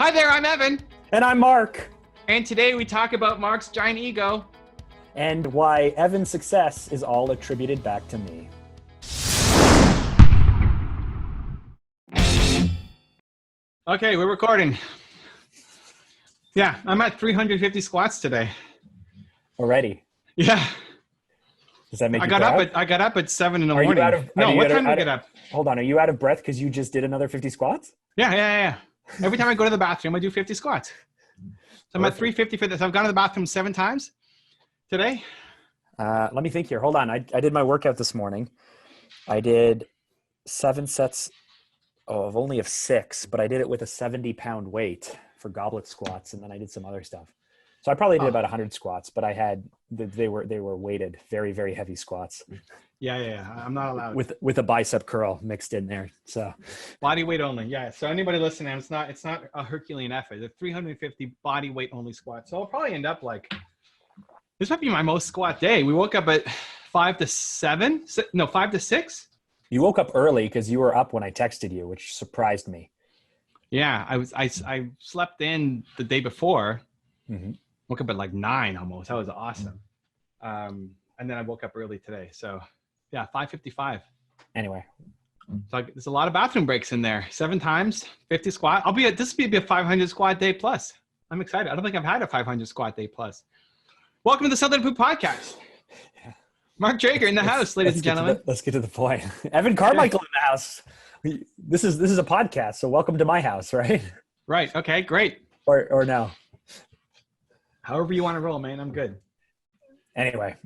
Hi there, I'm Evan. And I'm Mark. And today we talk about Mark's giant ego. And why Evan's success is all attributed back to me. Okay, we're recording. Yeah, I'm at 350 squats today. Already? Yeah. Does that make you proud? I got up at 7 in the Are morning. You out of, no, you what out time of, did you get up? Hold on, are you out of breath because you just did another 50 squats? Yeah. Every time I go to the bathroom, I do 50 squats. So I'm at 350 for this. I've gone to the bathroom 7 times today. Let me think here. Hold on. I did my workout this morning. I did 7 sets of only 6, but I did it with a 70-pound weight for goblet squats, and then I did some other stuff. So I probably did about 100 squats, but they were weighted, very, very heavy squats. Yeah. I'm not allowed with a bicep curl mixed in there. So body weight only. Yeah. So anybody listening, it's not a Herculean effort. The 350 body weight only squat. So I'll probably end up like, this might be my most squat day. We woke up at 5 to 6. You woke up early because you were up when I texted you, which surprised me. Yeah, I slept in the day before. Mm-hmm. Woke up at like 9 almost. That was awesome. And then I woke up early today. So yeah, 5:55. Anyway, so there's a lot of bathroom breaks in there. 7 times, 50 squat. This will be a 500 squat day plus. I'm excited. I don't think I've had a 500 squat day plus. Welcome to the Southern Poop Podcast. Mark Drager in the house, ladies and gentlemen. Let's get to the point. Evan Carmichael in the house. This is a podcast, so welcome to my house, right? Right. Okay. Great. Or no. However you want to roll, man. I'm good. Anyway,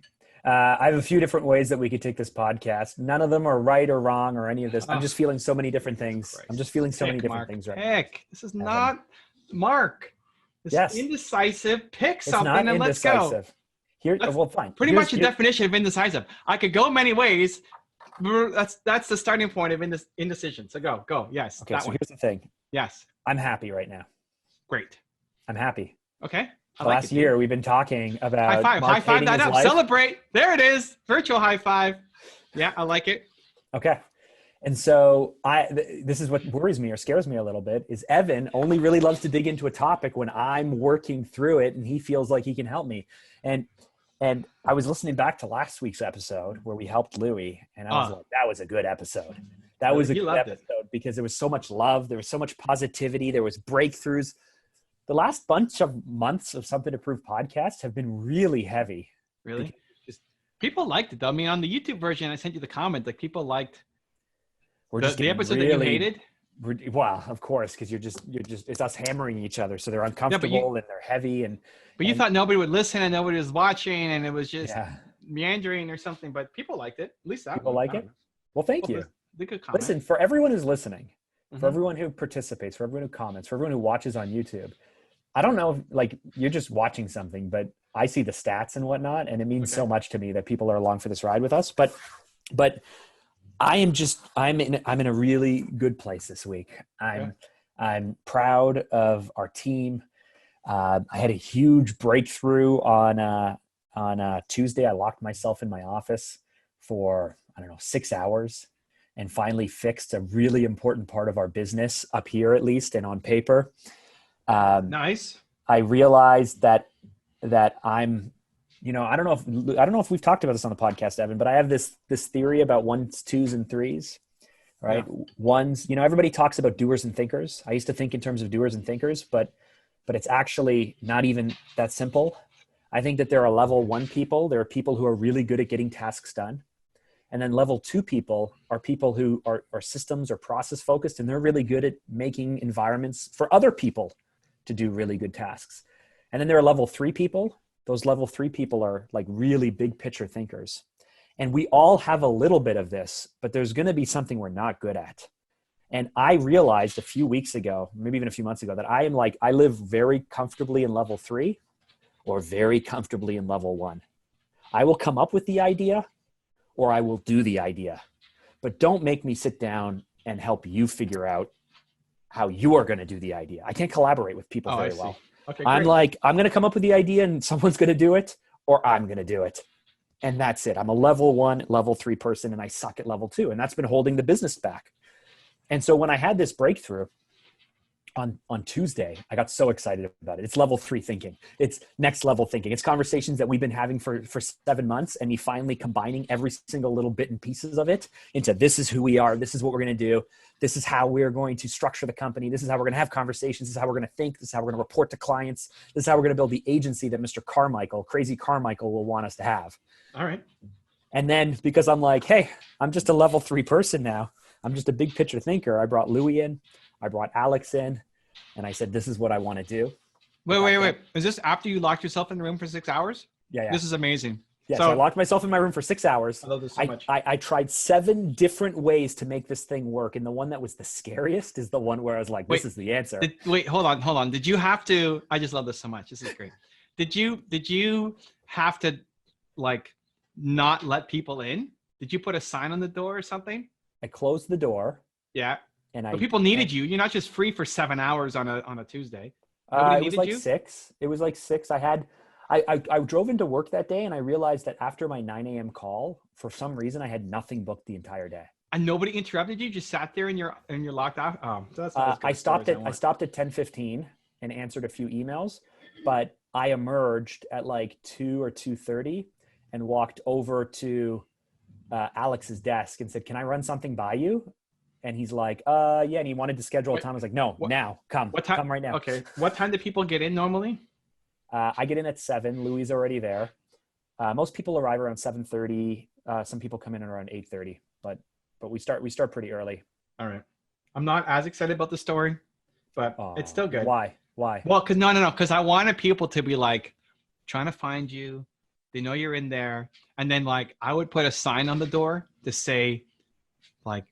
I have a few different ways that we could take this podcast. None of them are right or wrong or any of this. I'm just feeling so many different things. Christ. I'm just feeling so many different Mark. things right now. This is not Mark. This is indecisive. Pick something and let's go. Fine. Pretty much the definition of indecisive. I could go many ways. That's the starting point of indecision. So go. Yes. Okay. So here's the thing. Yes. I'm happy right now. Great. I'm happy. Okay. Last year we've been talking about high five that up. Celebrate. There it is. Virtual high five. Yeah, I like it. Okay. And so this is what worries me or scares me a little bit is Evan only really loves to dig into a topic when I'm working through it and he feels like he can help me. And I was listening back to last week's episode where we helped Louie, and I was like, that was a good episode. That was a good episode because there was so much love. There was so much positivity. There was breakthroughs. The last bunch of months of Something to Prove podcast have been really heavy. Really? People liked it though. I mean, on the YouTube version, I sent you the comment, like people liked the episode that you hated. Well, of course, because you're just it's us hammering each other, so they're uncomfortable and they're heavy. But you thought nobody would listen and nobody was watching, and it was just meandering or something. But people liked it. At least that people like it. Well, thank you. They could comment. Listen, for everyone who's listening, for everyone who participates, for everyone who comments, for everyone who watches on YouTube. I don't know, like you're just watching something, but I see the stats and whatnot, and it means so much to me that people are along for this ride with us. But I'm in a really good place this week. I'm proud of our team. I had a huge breakthrough on Tuesday. I locked myself in my office for 6 hours and finally fixed a really important part of our business up here, at least, and on paper. Nice. I realized that I'm, I don't know if we've talked about this on the podcast, Evan, but I have this theory about 1s, 2s, and 3s, right? Yeah. Ones, everybody talks about doers and thinkers. I used to think in terms of doers and thinkers, but it's actually not even that simple. I think that there are level 1 people. There are people who are really good at getting tasks done. And then level 2 people are people who are systems or process focused, and they're really good at making environments for other people to do really good tasks. And then there are level 3 people. Those level 3 people are like really big picture thinkers. And we all have a little bit of this, but there's going to be something we're not good at. And I realized a few weeks ago, maybe even a few months ago, that I live very comfortably in level 3 or very comfortably in level 1. I will come up with the idea or I will do the idea, but don't make me sit down and help you figure out how you are going to do the idea. I can't collaborate with people very well. Okay, I'm going to come up with the idea and someone's going to do it or I'm going to do it. And that's it. I'm a level 1, level 3 person and I suck at level 2. And that's been holding the business back. And so when I had this breakthrough, on Tuesday, I got so excited about it. It's level 3 thinking. It's next level thinking. It's conversations that we've been having for 7 months, and me finally combining every single little bit and pieces of it into this is who we are. This is what we're going to do. This is how we're going to structure the company. This is how we're going to have conversations. This is how we're going to think. This is how we're going to report to clients. This is how we're going to build the agency that Mr. Carmichael, crazy Carmichael, will want us to have. All right. And then because I'm like, hey, I'm just a level 3 person now. I'm just a big picture thinker. I brought Louis in. I brought Alex in. And I said, this is what I want to do. Wait. Is this after you locked yourself in the room for 6 hours? Yeah. This is amazing. Yeah, so I locked myself in my room for 6 hours. I love this so much. I tried 7 different ways to make this thing work. And the one that was the scariest is the one where I was like, this is the answer. Hold on. Did you have to, I just love this so much. This is great. Did you have to like not let people in? Did you put a sign on the door or something? I closed the door. Yeah. But people needed you. You're not just free for 7 hours on a Tuesday. It was like 6. It was like 6. I drove into work that day and I realized that after my 9 a.m. call, for some reason, I had nothing booked the entire day. And nobody interrupted you? Just sat there and you're locked out? Oh, so that's I stopped at 10:15 and answered a few emails, but I emerged at like 2 or 2:30 and walked over to Alex's desk and said, can I run something by you? And he's like, yeah. And he wanted to schedule a time. I was like, no, now, come. What time? Come right now. Okay. What time do people get in normally? I get in at 7. Louis is already there. Most people arrive around 7:30. Some people come in around 8:30, but we start pretty early. All right. I'm not as excited about the story, but it's still good. Why? Well, because I wanted people to be like trying to find you. They know you're in there. And then like I would put a sign on the door to say like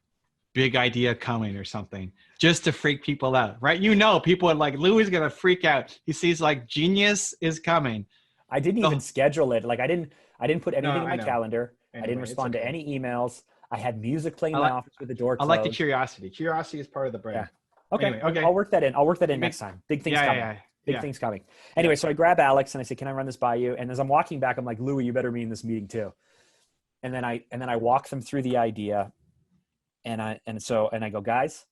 big idea coming or something, just to freak people out, right? People are like, Louis is gonna freak out. He sees like genius is coming. I didn't even schedule it. Like I didn't put anything in my calendar. Anyway, I didn't respond to any emails. I had music playing in my office with the door closed. I like the curiosity. Curiosity is part of the brand. Yeah. Okay. Anyway, I'll work that in next time. Big things coming. Big things coming. Anyway, so I grab Alex and I say, can I run this by you? And as I'm walking back, I'm like, Louis, you better be in this meeting too. And then I walk them through the idea. And I go, guys,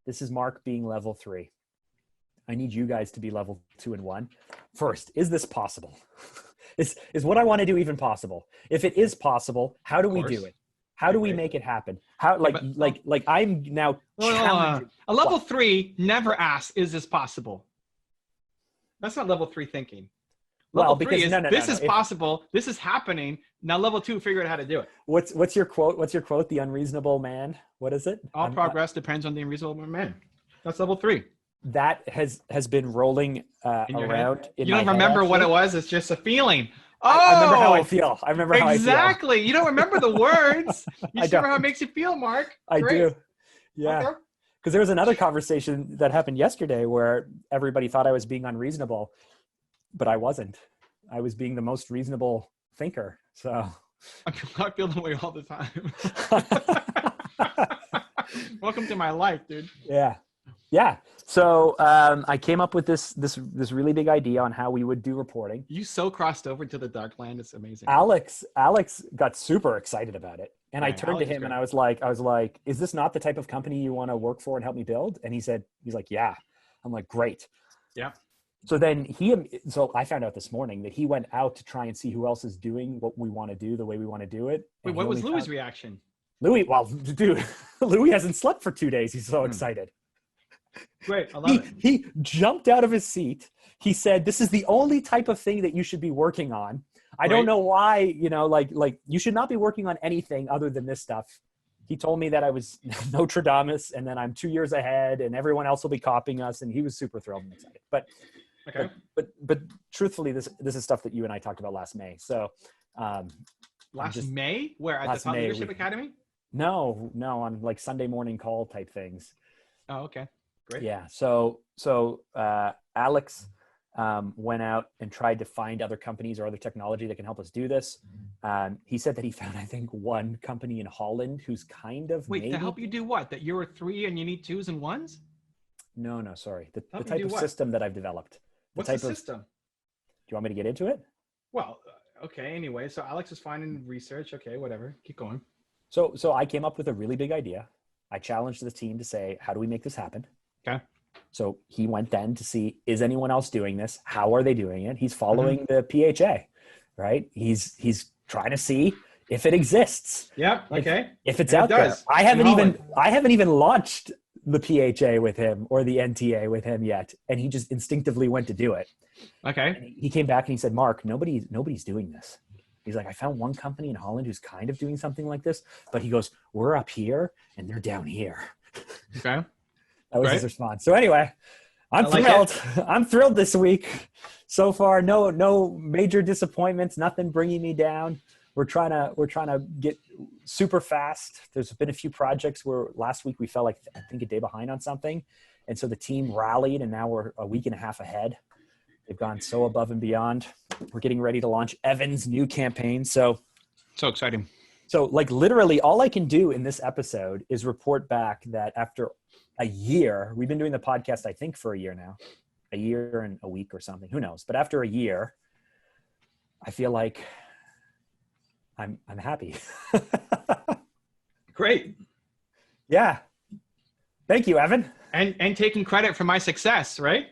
this is Mark being level 3. I need you guys to be level 2 and 1. First, is this possible? Is what I want to do even possible? If it is possible, how do we do it? How do we make it happen? How like I'm now challenging. A level 3 never asks, is this possible? That's not level 3 thinking. Level 3 is this is possible. This is happening. Now level 2, figure out how to do it. What's your quote? What's your quote? The unreasonable man. What is it? All progress depends on the unreasonable man. That's level 3. That has been rolling around. You don't remember what it was. It's just a feeling. I remember how I feel. I remember how I feel. Exactly. You don't remember the words. You remember how it makes you feel, Mark. I do. Yeah. Okay. Because there was another conversation that happened yesterday where everybody thought I was being unreasonable, but I wasn't. I was being the most reasonable thinker. So I feel the way all the time. Welcome to my life, dude. Yeah. So I came up with this really big idea on how we would do reporting. You so crossed over to the dark land. It's amazing. Alex got super excited about it. And I turned to him and I was like, is this not the type of company you want to work for and help me build? And he's like, yeah. I'm like, great. Yeah. So then I found out this morning that he went out to try and see who else is doing what we want to do the way we want to do it. Wait, what was Louis' reaction? Louis hasn't slept for 2 days. He's so excited. Great. I love it. He jumped out of his seat. He said, this is the only type of thing that you should be working on. I don't know why, like you should not be working on anything other than this stuff. He told me that I was Nostradamus and then I'm 2 years ahead and everyone else will be copying us. And he was super thrilled and excited. But truthfully, this is stuff that you and I talked about last May. So May? Where? At the Top Leadership Academy? No, on like Sunday morning call type things. Oh, okay. Great. Yeah. So Alex went out and tried to find other companies or other technology that can help us do this. He said that he found, I think, one company in Holland who's kind of to help you do what? That you're a 3 and you need 2s and 1s? No, sorry. The type of system that I've developed. What's the system? Do you want me to get into it? Well, okay. Anyway, so Alex is finding research. Okay, whatever. Keep going. So I came up with a really big idea. I challenged the team to say, how do we make this happen? Okay. So he went then to see, is anyone else doing this? How are they doing it? He's following the PHA, right? He's trying to see if it exists. Yep. Okay. If it's And out it there. does. I haven't even launched the PHA with him or the NTA with him yet. And he just instinctively went to do it. Okay. And he came back and he said, Mark, nobody's doing this. He's like, I found one company in Holland who's kind of doing something like this, but he goes, we're up here and they're down here. Okay. That was his response. So anyway, I'm thrilled. I'm thrilled this week. So far, no major disappointments, nothing bringing me down. We're trying to get super fast. There's been a few projects where last week we felt like, I think, a day behind on something. And so the team rallied and now we're a week and a half ahead. They've gone so above and beyond. We're getting ready to launch Evan's new campaign. So exciting. So like literally all I can do in this episode is report back that after a year, we've been doing the podcast, I think for a year now, a year and a week or something, who knows? But after a year, I feel like I'm happy. Great. Yeah. Thank you, Evan. And taking credit for my success, right?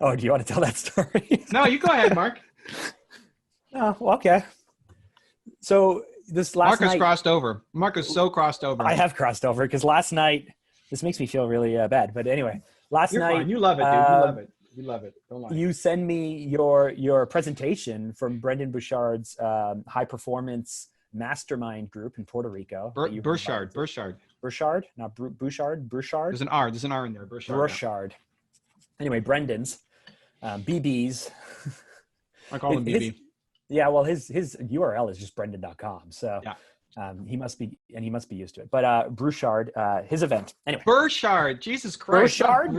Oh, do you want to tell that story? No, you go ahead, Mark. Oh, well, okay. So this last night, Mark has crossed over. Mark is so crossed over. I have crossed over because last night, this makes me feel really bad. But anyway, last night. Fine. You love it, dude. You love it. You love it. Don't lie. You send me your presentation from Brendan Bouchard's high performance mastermind group in Puerto Rico. Bouchard, not Bouchard. There's an R in there. Bouchard. Anyway, Brendan's BB's. I call him BB. Yeah, well, his URL is just brendan.com. So yeah. He must be used to it. But Bouchard, his event. Anyway. Bouchard, Jesus Christ. Bouchard?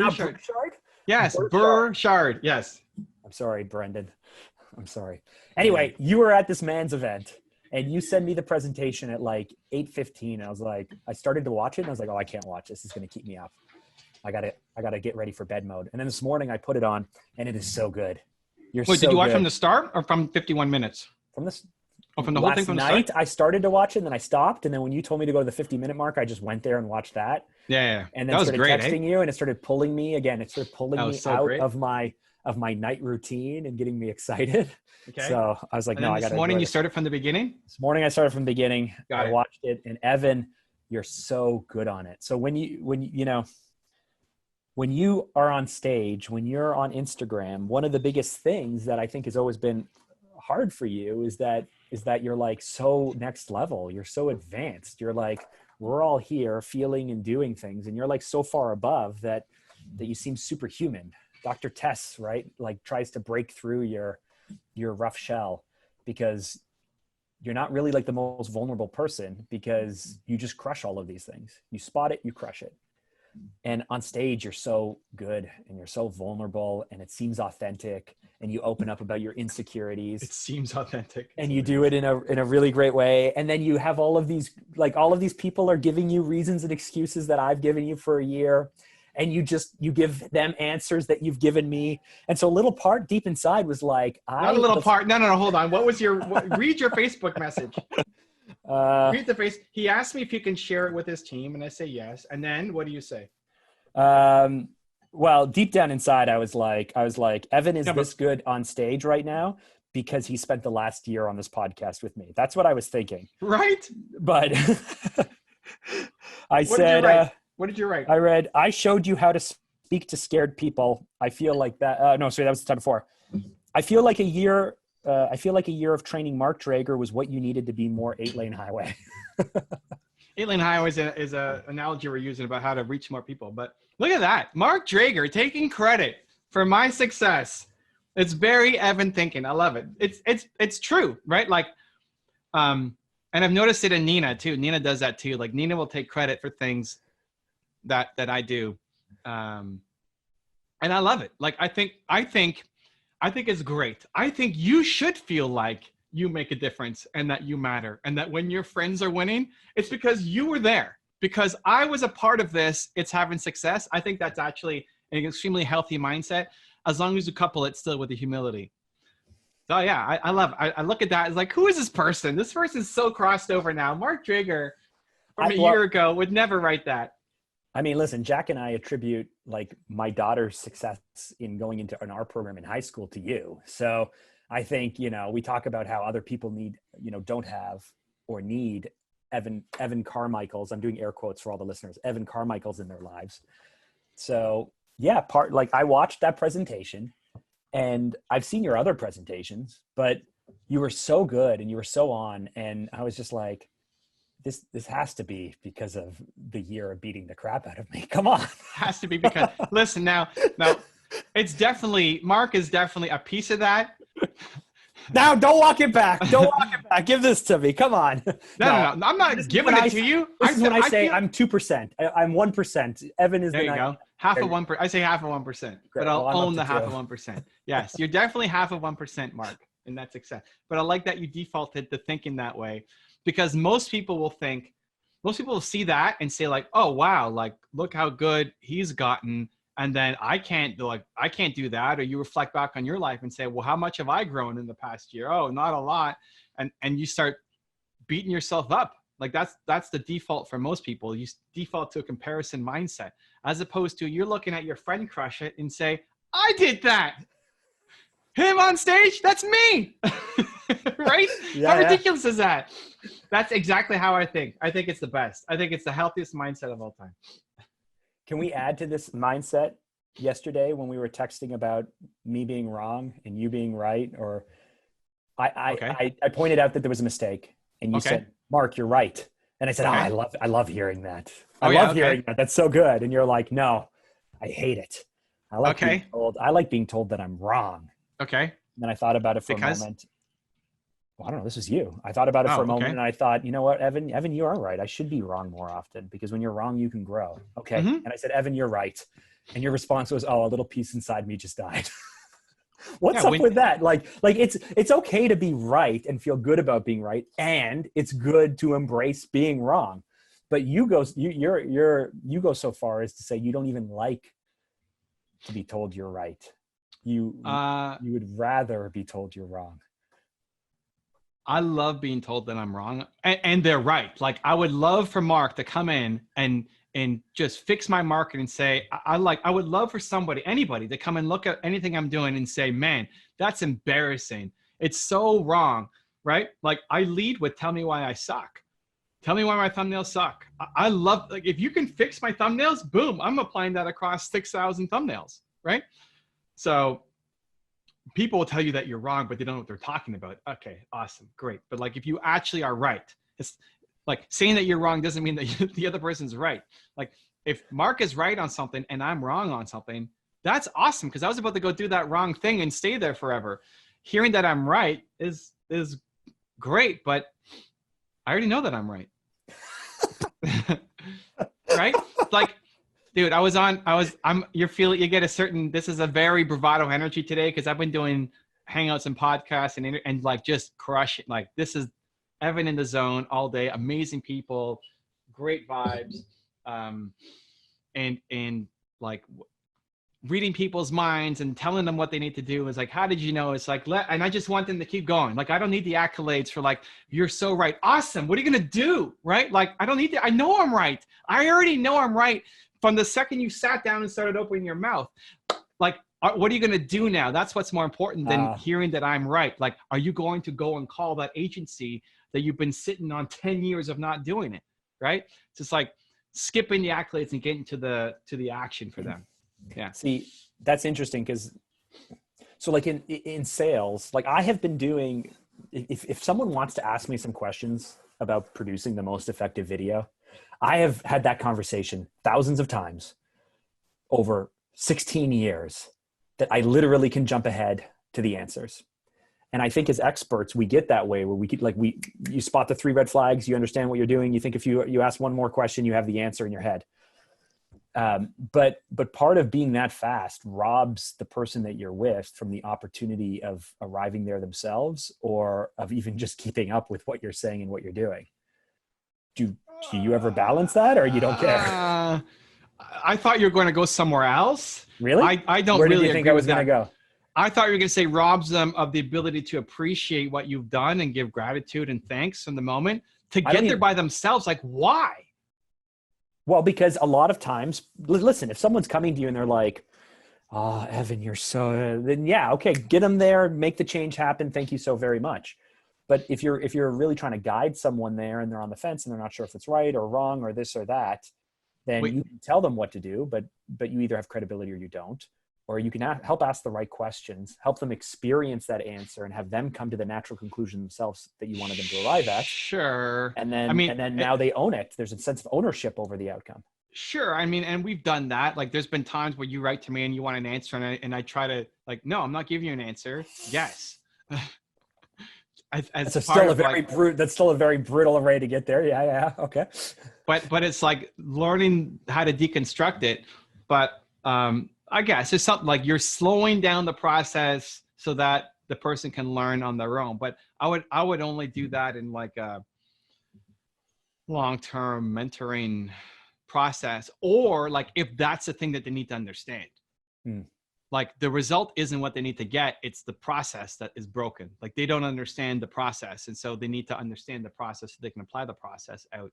Yes, Bouchard. Yes. I'm sorry, Brendan. I'm sorry. Anyway, you were at this man's event and you sent me the presentation at like 8:15. I was like, I started to watch it and I was like, oh, I can't watch this. It's going to keep me up. I gotta get ready for bed mode. And then this morning I put it on and it is so good. Wait, did you watch from the start or from 51 minutes? From this. Oh, from the whole thing from the start? Last night I started to watch it and then I stopped. And then when you told me to go to the 50-minute mark, I just went there and watched that. Yeah. And then started texting you and it started pulling me again. It started pulling me out of my night routine and getting me excited. Okay. So I was like, no, I got to. This morning you started from the beginning? This morning I started from the beginning. I watched it. And Evan, you're so good on it. So when you are on stage, when you're on Instagram, one of the biggest things that I think has always been hard for you is that you're like so next level. You're so advanced. You're like, we're all here feeling and doing things. And you're like so far above that you seem superhuman. Dr. Tess, right? Like tries to break through your rough shell because you're not really like the most vulnerable person because you just crush all of these things. You spot it, you crush it. And on stage, you're so good and you're so vulnerable and it seems authentic and you open up about your insecurities. It seems authentic. And you do it in a really great way. And then you have all of these people are giving you reasons and excuses that I've given you for a year. And you give them answers that you've given me. And so a little part deep inside was like, No, hold on. What was read your Facebook message. Read the face. He asked me if he can share it with his team, and I say yes. And then what do you say? Well, deep down inside, I was like, Evan is this good on stage right now because he spent the last year on this podcast with me. That's what I was thinking. Right. But I said, what did you write? I read, I showed you how to speak to scared people. I feel like that. No, sorry, that was the time before. I feel like a year of training Mark Drager was what you needed to be more 8-lane highway. 8-lane highway is a analogy we're using about how to reach more people. But look at that. Mark Drager taking credit for my success. It's very Evan thinking. I love it. It's true, right? Like, and I've noticed it in Nina too. Nina does that too. Like Nina will take credit for things that I do. And I love it. Like, I think it's great. I think you should feel like you make a difference and that you matter. And that when your friends are winning, it's because you were there. Because I was a part of this, it's having success. I think that's actually an extremely healthy mindset, as long as you couple it still with the humility. So yeah, I love it. I look at that, it's like, who is this person? This person's so crossed over now. Mark Drager from a year ago would never write that. I mean, listen, Jack and I attribute like my daughter's success in going into an art program in high school to you. So I think, we talk about how other people need, don't have or need Evan Carmichaels. I'm doing air quotes for all the listeners, Evan Carmichaels in their lives. So yeah, I watched that presentation and I've seen your other presentations, but you were so good and you were so on. And I was just like, this has to be because of the year of beating the crap out of me. Come on. Has to be because listen, now it's definitely, Mark is definitely a piece of that. Now don't walk it back. Don't walk it back. Give this to me. Come on. No. I'm not giving it to you. This is when I say I'm 2%. I'm 1%. Evan is there you go. Half of 1%. I say half of 1%, but I'll own the half of 1%. Yes, you're definitely half of 1%, Mark, and that's success. But I like that you defaulted to thinking that way, because most people will see that and say like, oh wow, like look how good he's gotten, and then I can't do that. Or you reflect back on your life and say, well, how much have I grown in the past year? Oh, not a lot. And you start beating yourself up. Like that's the default for most people. You default to a comparison mindset, as opposed to you're looking at your friend crush it and say, I did that. Him on stage, that's me. Right? Yeah, how ridiculous is that? That's exactly how I think. I think it's the best. I think it's the healthiest mindset of all time. Can we add to this mindset? Yesterday when we were texting about me being wrong and you being right, or I pointed out that there was a mistake and you said, Mark, you're right. And I said, I love hearing that. I love hearing that. That's so good. And you're like, no, I hate it. I like being told that I'm wrong. Okay. And then I thought about it for a moment. Well, I don't know. This was you. I thought about it for a moment and I thought, you know what, Evan, you are right. I should be wrong more often, because when you're wrong, you can grow. Okay. Mm-hmm. And I said, Evan, you're right. And your response was, oh, a little piece inside me just died. What's up with that? Like it's okay to be right and feel good about being right. And it's good to embrace being wrong. But you go so far as to say you don't even like to be told you're right. You would rather be told you're wrong. I love being told that I'm wrong and they're right. Like I would love for Mark to come in and just fix my market and say, I would love for anybody to come and look at anything I'm doing and say, man, that's embarrassing. It's so wrong, right? Like I lead with, tell me why I suck. Tell me why my thumbnails suck. I love, like, if you can fix my thumbnails, boom, I'm applying that across 6,000 thumbnails, right? So people will tell you that you're wrong, but they don't know what they're talking about. Okay, awesome, great. But like, if you actually are right, it's like saying that you're wrong doesn't mean that the other person's right. Like if Mark is right on something and I'm wrong on something, that's awesome, because I was about to go do that wrong thing and stay there forever. Hearing that I'm right is great, but I already know that I'm right. Right? Like, dude, you get a certain, this is a very bravado energy today, because I've been doing hangouts and podcasts and like just crush it. Like this is Evan in the zone all day, amazing people, great vibes. And like reading people's minds and telling them what they need to do is like, how did you know? It's like, and I just want them to keep going. Like, I don't need the accolades for like, you're so right. Awesome. What are you going to do? Right? Like, I don't need I know I'm right. I already know I'm right from the second you sat down and started opening your mouth. Like, what are you going to do now? That's what's more important than hearing that I'm right. Like, are you going to go and call that agency that you've been sitting on 10 years of not doing it? Right? It's just like skipping the accolades and getting to the action for them. Yeah. See, that's interesting, because so like in sales, like I have been doing, if someone wants to ask me some questions about producing the most effective video, I have had that conversation thousands of times over 16 years that I literally can jump ahead to the answers. And I think as experts, we get that way where you spot the 3 red flags, you understand what you're doing. You think if you ask one more question, you have the answer in your head. But part of being that fast robs the person that you're with from the opportunity of arriving there themselves, or of even just keeping up with what you're saying and what you're doing. Do you ever balance that, or you don't care? I thought you were going to go somewhere else. Really? I don't Where really did you think agree I was with going to go? I thought you were going to say robs them of the ability to appreciate what you've done and give gratitude and thanks in the moment to get there by themselves. Like, why? Well, because a lot of times, listen, if someone's coming to you and they're like, "Oh, Evan, you're so," then yeah, okay, get them there, make the change happen. Thank you so very much. But if you're really trying to guide someone there and they're on the fence and they're not sure if it's right or wrong or this or that, then Wait. you can tell them what to do, but you either have credibility or you don't. Or you can help ask the right questions, help them experience that answer, and have them come to the natural conclusion themselves that you wanted them to arrive at. Sure. And then, I mean, and then now they own it. There's a sense of ownership over the outcome. sure. I mean, and we've done that. Like, there's been times where you write to me and you want an answer, and I try to like, no, I'm not giving you an answer. Yes. That's still a very brutal way to get there. Yeah. Okay. But it's like learning how to deconstruct it. But I guess it's something like you're slowing down the process so that the person can learn on their own. But I would only do that in like a long-term mentoring process, or like if that's the thing that they need to understand. Like the result isn't what they need to get, it's the process that is broken. Like they don't understand the process, and so they need to understand the process so they can apply the process out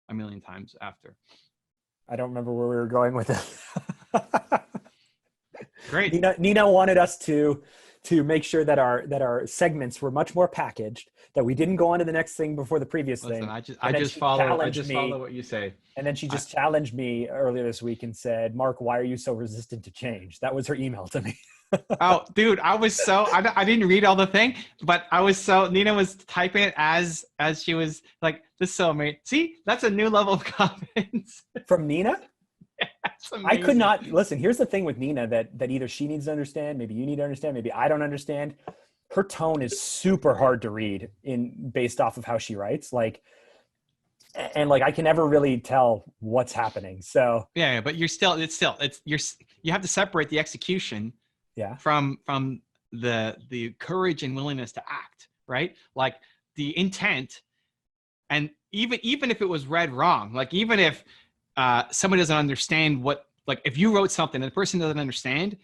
a million times after. I don't remember where we were going with it. Great. Nina wanted us to make sure that our segments were much more packaged, that we didn't go on to the next thing before the previous thing. I just follow what you say. And then she just challenged me earlier this week and said, "Mark, why are you so resistant to change?" That was her email to me. Oh, dude, I was so, I didn't read all the thing, but I was so, Nina was typing it as she was like, this is so amazing. See, that's a new level of confidence. From Nina? I could not, listen, here's the thing with Nina that either she needs to understand, maybe you need to understand, maybe I don't understand. Her tone is super hard to read based off of how she writes. And I can never really tell what's happening. So yeah, but you have to separate the execution from the courage and willingness to act, right? Like the intent, and even if it was read wrong, like even if somebody doesn't understand what, like if you wrote something and the person doesn't understand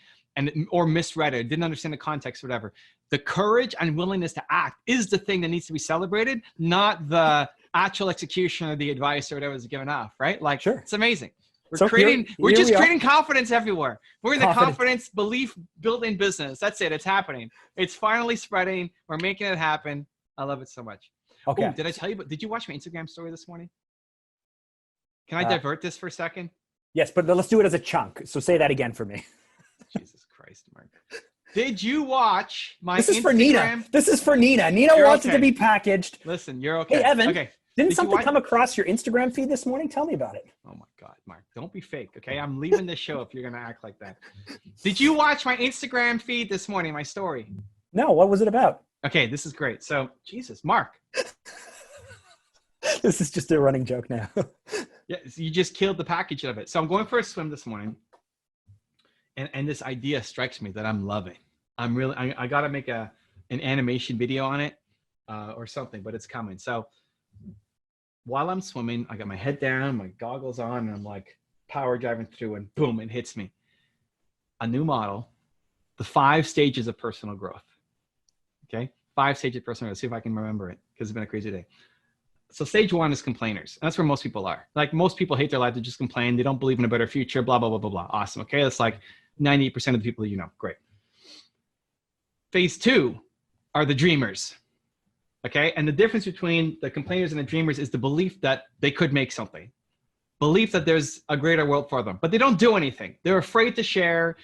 or misread it, didn't understand the context or whatever, the courage and willingness to act is the thing that needs to be celebrated, not the actual execution or the advice or whatever is given off, right? Like, sure. It's amazing. We're just creating confidence everywhere. We're in the confidence belief building business. That's it. It's happening. It's finally spreading. We're making it happen. I love it so much. Okay. Ooh, did I tell you, did you watch my Instagram story this morning? Can I divert this for a second? Yes, but let's do it as a chunk. So say that again for me. Jesus Christ, Mark. Did you watch my This is Instagram? For Nina. This is for Nina. Nina wants it to be packaged. Listen, you're okay. Hey, Evan. Okay. Didn't something come across your Instagram feed this morning? Tell me about it. Oh my God, Mark, don't be fake, okay? I'm leaving this show if you're gonna act like that. Did you watch my Instagram feed this morning, my story? No, what was it about? Okay, this is great. So, Jesus, Mark. This is just a running joke now. Yeah, you just killed the package of it. So I'm going for a swim this morning, and this idea strikes me that I'm loving. I gotta make an animation video on it or something, but it's coming. So while I'm swimming, I got my head down, my goggles on, and I'm like power driving through, and boom, it hits me. A new model, the 5 stages of personal growth. Okay, 5 stages of personal growth. See if I can remember it, because it's been a crazy day. So stage 1 is complainers. That's where most people are. Like most people hate their life. They just complain. They don't believe in a better future, blah, blah, blah, blah, blah. Awesome. Okay, that's like 98% of the people you know. Great. Phase 2 are the dreamers. Okay, and the difference between the complainers and the dreamers is the belief that they could make something. Belief that there's a greater world for them, but they don't do anything. They're afraid to share.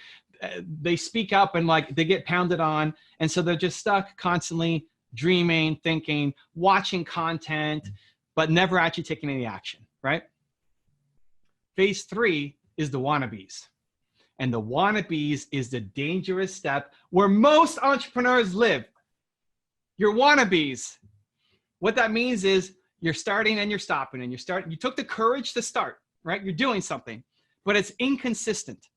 They speak up and like they get pounded on. And so they're just stuck constantly dreaming, thinking, watching content, but never actually taking any action, right? Phase 3 is the wannabes. And the wannabes is the dangerous step where most entrepreneurs live. You're wannabes. What that means is you're starting and you're stopping, and you took the courage to start, right? You're doing something, but it's inconsistent.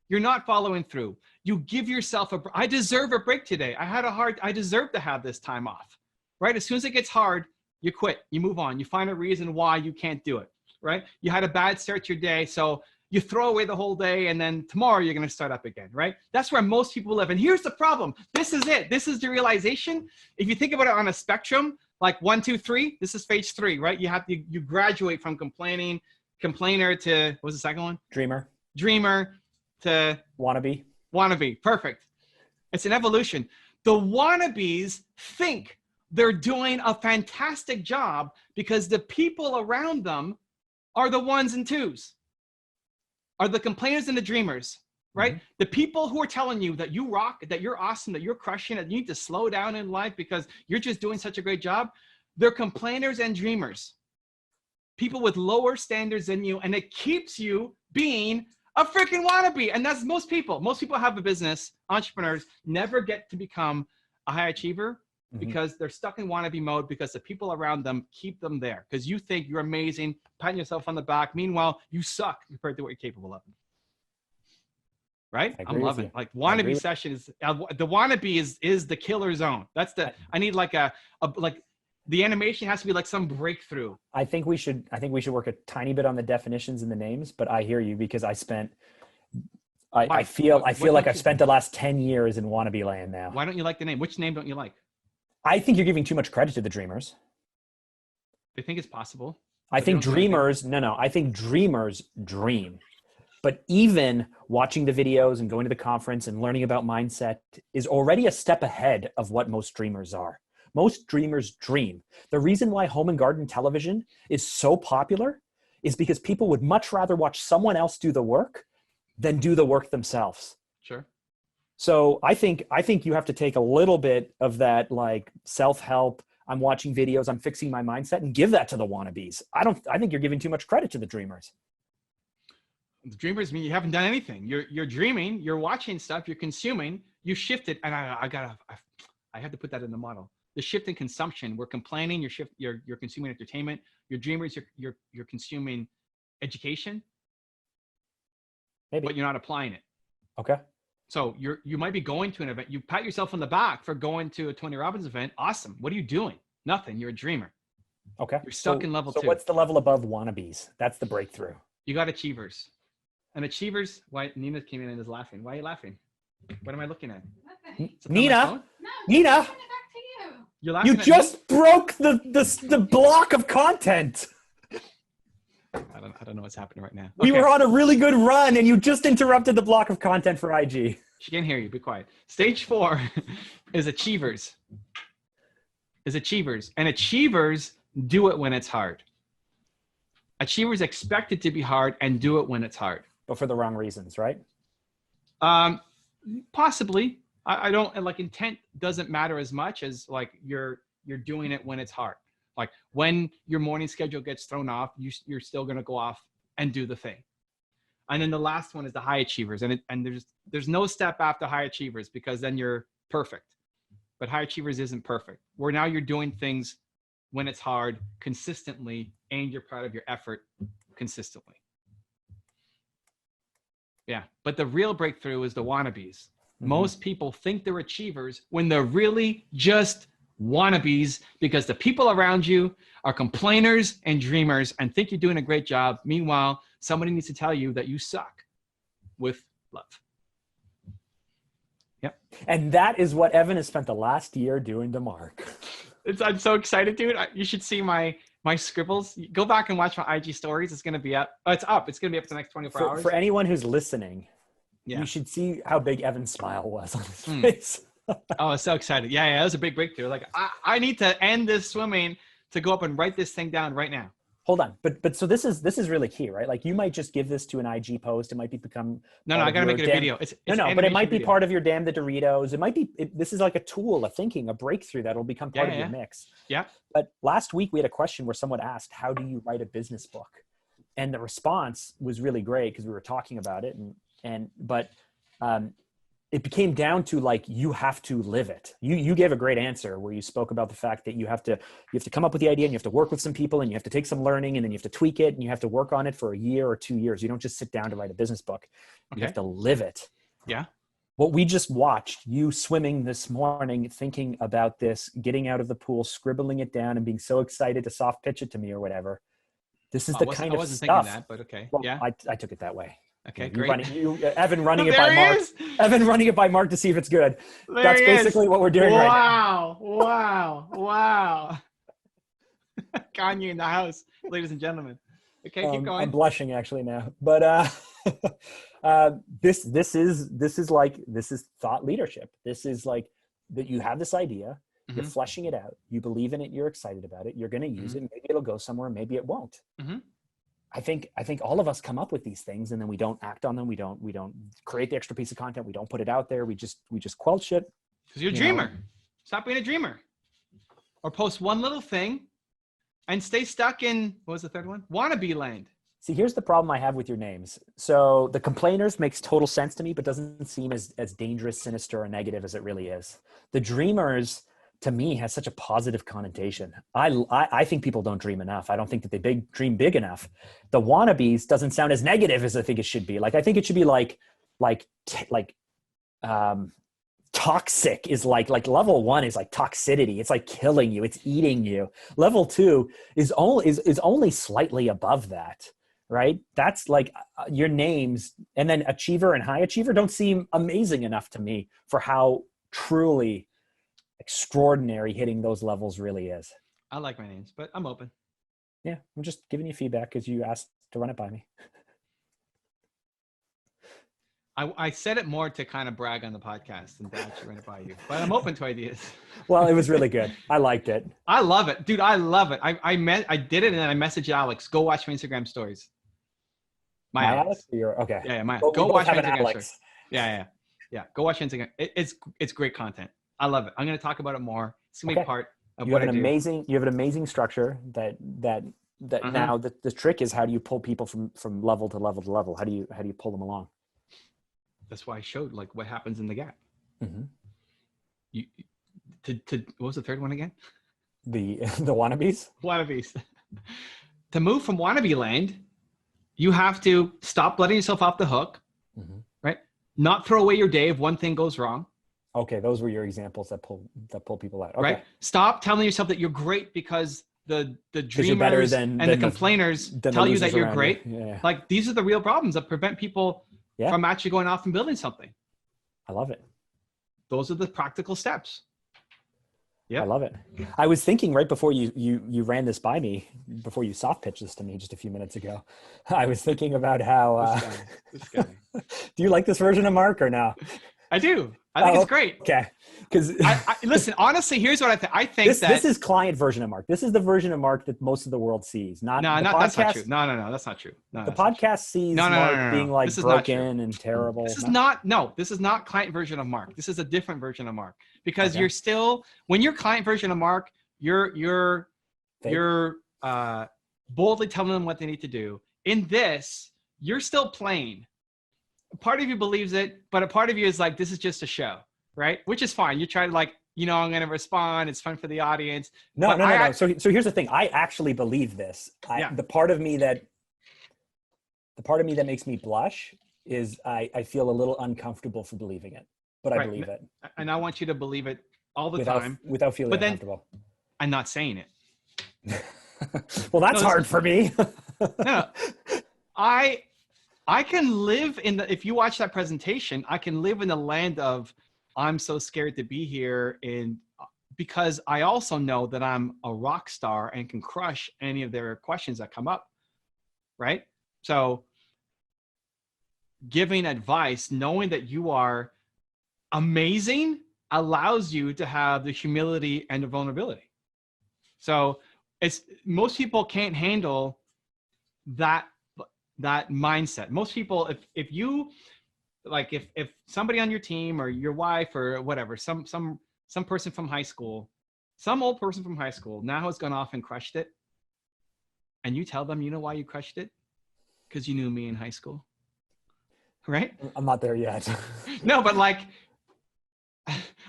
You're not following through. You give yourself I deserve a break today. I deserve to have this time off, right? As soon as it gets hard, you quit, you move on, you find a reason why you can't do it, right? You had a bad start to your day, so you throw away the whole day, and then tomorrow you're going to start up again, right? That's where most people live. And here's the problem. This is it. This is the realization. If you think about it on a spectrum, like 1, 2, 3, this is phase 3, right? You graduate from complaining, complainer to, what was the second one? Dreamer to wannabe. Perfect. It's an evolution. The wannabes think they're doing a fantastic job because the people around them are the ones and twos, are the complainers and the dreamers, right? Mm-hmm. The people who are telling you that you rock, that you're awesome, that you're crushing it, you need to slow down in life because you're just doing such a great job. They're complainers and dreamers. People with lower standards than you, and it keeps you being a freaking wannabe. And that's most people. Most people have a business, entrepreneurs never get to become a high achiever because they're stuck in wannabe mode because the people around them keep them there. Because you think you're amazing, patting yourself on the back. Meanwhile, you suck compared to what you're capable of. Right? I'm loving it. Like wannabe session is, the wannabe is the killer zone. That's the, I need like like the animation has to be like some breakthrough. I think we should work a tiny bit on the definitions and the names, but I hear you because I feel like I've spent the last 10 years in wannabe land now. Why don't you like the name? Which name don't you like? I think you're giving too much credit to the dreamers. They think it's possible. I think dreamers dream. But even watching the videos and going to the conference and learning about mindset is already a step ahead of what most dreamers are. Most dreamers dream. The reason why home and garden television is so popular is because people would much rather watch someone else do the work than do the work themselves. Sure. So I think you have to take a little bit of that, like self-help, I'm watching videos, I'm fixing my mindset, and give that to the wannabes. I think you're giving too much credit to the dreamers. The dreamers mean you haven't done anything. You're dreaming, you're watching stuff, you're consuming, you shifted, and I have to put that in the model. The shift in consumption, we're complaining, you're consuming entertainment, you're dreamers, you're consuming education, maybe, but you're not applying it. Okay. So you might be going to an event, you pat yourself on the back for going to a Tony Robbins event. Awesome. What are you doing? Nothing. You're a dreamer. Okay. You're stuck in level 2. So what's the level above wannabes? That's the breakthrough. You got achievers. And achievers, why Nina came in and is laughing. Why are you laughing? What am I looking at? Nothing. Nina. Nina. You're laughing. You just broke the block of content. I don't know what's happening right now. Okay. We were on a really good run and you just interrupted the block of content for IG. She can't hear you. Be quiet. Stage 4 is achievers. And achievers do it when it's hard. Achievers expect it to be hard and do it when it's hard. But for the wrong reasons, right? Possibly. I don't, like, intent doesn't matter as much as like you're doing it when it's hard. Like when your morning schedule gets thrown off, you're still going to go off and do the thing. And then the last one is the high achievers. And there's no step after high achievers because then you're perfect. But high achievers isn't perfect. Where now you're doing things when it's hard consistently and you're proud of your effort consistently. Yeah. But the real breakthrough is the wannabes. Most people think they're achievers when they're really just wannabes because the people around you are complainers and dreamers and think you're doing a great job. Meanwhile, somebody needs to tell you that you suck with love. Yep. And that is what Evan has spent the last year doing to Mark. I'm so excited, dude. You should see my scribbles. Go back and watch my IG stories. It's going to be up. Oh, it's up. It's going to be up for the next 24 hours. For anyone who's listening, you should see how big Evan's smile was on his face. Oh, I was so excited. Yeah, that was a big breakthrough. Like, I need to end this swimming to go up and write this thing down right now. Hold on. But so this is really key, right? Like you might just give this to an IG post. It might become No, I got to make it a video. But it might be part of your Damn the Doritos. It might be, this is like a tool, a thinking, a breakthrough that'll become part of your mix. Yeah. But last week we had a question where someone asked, how do you write a business book? And the response was really great because we were talking about it. But it became down to like, you have to live it. You gave a great answer where you spoke about the fact that you have to come up with the idea and you have to work with some people and you have to take some learning and then you have to tweak it and you have to work on it for a year or 2 years. You don't just sit down to write a business book. You have to live it. Yeah. What we just watched, you swimming this morning, thinking about this, getting out of the pool, scribbling it down and being so excited to soft pitch it to me or whatever. This is the kind of stuff. I wasn't thinking that, but okay. Well, yeah. I took it that way. Okay, great. Evan running it by Mark. Evan running it by Mark to see if it's good. That's basically what we're doing right now. Wow. Kanye in the house, ladies and gentlemen. Okay, keep going. I'm blushing actually now, but this is thought leadership. This is like that you have this idea, you're fleshing it out, you believe in it, you're excited about it, you're going to use it. Maybe it'll go somewhere, maybe it won't. I think all of us come up with these things and then we don't act on them. We don't create the extra piece of content. We don't put it out there. We just quelch it. Because you're a dreamer. Stop being a dreamer. Or post one little thing and stay stuck in, what was the third one? Wannabe land. See, here's the problem I have with your names. So the complainers makes total sense to me, but doesn't seem as dangerous, sinister, or negative as it really is. The dreamers, to me, has such a positive connotation. I think people don't dream enough. I don't think that they dream big enough. The wannabes doesn't sound as negative as I think it should be. Like, I think it should be toxic is like level 1 is like toxicity. It's like killing you. It's eating you. Level 2 is only slightly above that, right? That's like your names. And then achiever and high achiever don't seem amazing enough to me for how truly extraordinary hitting those levels really is. I like my names, but I'm open. Yeah, I'm just giving you feedback because you asked to run it by me. I said it more to kind of brag on the podcast than to actually run it by you, but I'm open to ideas. Well, it was really good. I liked it. I love it, dude. I love it. I did it, and then I messaged Alex. Go watch my Instagram stories. My Alex. Okay. Yeah, my. Well, go watch my Instagram Alex. stories. Yeah. Go watch Instagram. It's great content. I love it. I'm going to talk about it more. It's going to be part of what I do. You have an amazing structure that now the trick is, how do you pull people from level to level to level? How do you pull them along? That's why I showed like what happens in the gap. What was the third one again? The wannabes. Wannabes. To move from wannabe land, you have to stop letting yourself off the hook, right? Not throw away your day if one thing goes wrong. Okay, those were your examples that pull people out. Okay. Right. Stop telling yourself that you're great because the dreamers and the complainers tell you that you're great. Yeah. Like, these are the real problems that prevent people from actually going off and building something. I love it. Those are the practical steps. Yeah, I love it. I was thinking right before you ran this by me, before you soft pitched this to me just a few minutes ago, I was thinking about how, this guy. Do you like this version of Mark or no? I do. I think it's great. Okay. Because listen, honestly, here's what I think. This is client version of Mark. This is the version of Mark that most of the world sees. That's not true. No, that's not true. The podcast sees Mark being like broken and terrible. This is not client version of Mark. This is a different version of Mark, because you're still, when you're client version of Mark, you're boldly telling them what they need to do. In this, you're still playing. Part of you believes it, but a part of you is like, this is just a show, right? Which is fine. You try to like, I'm going to respond. It's fun for the audience. No. So here's the thing. I actually believe this. The part of me that makes me blush is I feel a little uncomfortable for believing it, but I believe it. And I want you to believe it all the time. Without feeling uncomfortable. I'm not saying it. Well, that's hard for me. No. I can live if you watch that presentation, I can live in the land of, I'm so scared to be here, because I also know that I'm a rock star and can crush any of their questions that come up, right? So giving advice, knowing that you are amazing, allows you to have the humility and the vulnerability. So most people can't handle that mindset. Most people, if you like, if somebody on your team or your wife or whatever, some person from high school, some old person from high school now has gone off and crushed it, and you tell them, you know why you crushed it? Because you knew me in high school, right? I'm not there yet. No, but like,